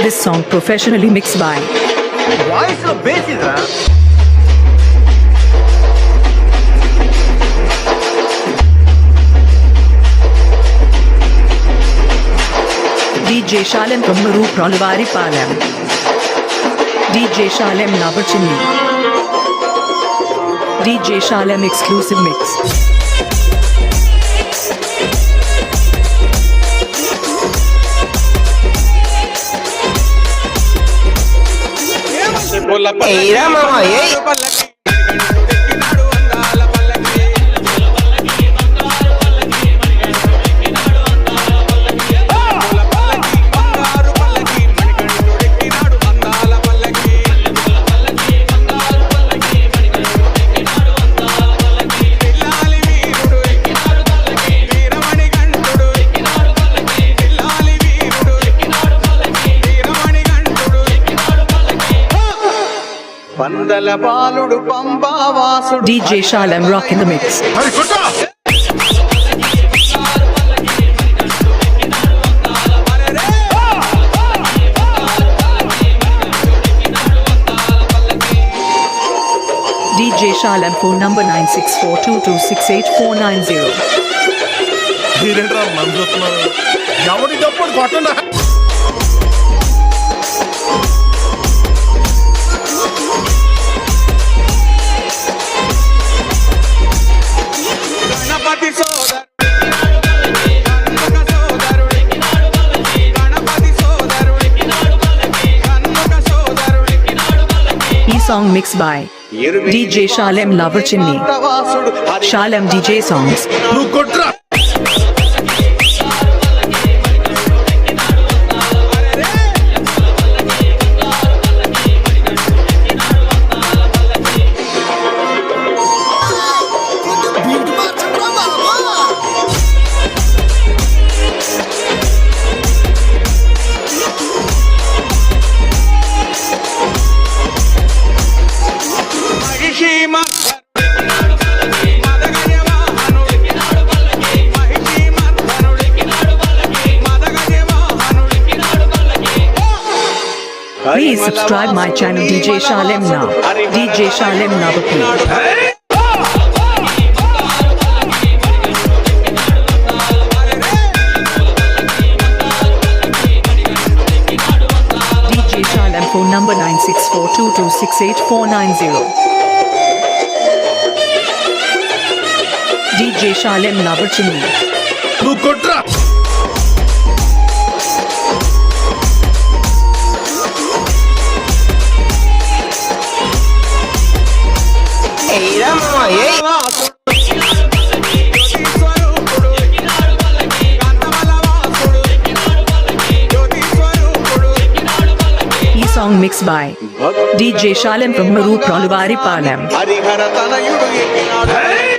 This song professionally mixed by voice లో base ఇదా DJ Shalem from Maru Pralavari Palam. DJ Shalem Navarchini. DJ Shalem exclusive mix. ఏరా మామ ఏయ్ పందల బాలుడు పంబావాసుడు DJ Shalem rock in the mix. DJ Shalem phone number 9642268490. మీరేంట్రా నన్ను చూస్తున్నారు ఎవడి డప్పుడు కొట్టండి గణపతి సోదరుడు E song mixed by DJ Shalem Navarchini. Shalem DJ songs. నువ్వు కొట్రా Please subscribe my channel DJ Shalem now. DJ Shalem Navarchini. DJ Shalem phone number 9642268490. DJ Shalem Navarchini. నువ్వు కొట్రా ఏరా మామ ఏయ్ E song mixed by DJ Shalem from Maru Pralavari Palam. Harihara తనయుడు ఎక్కినాడు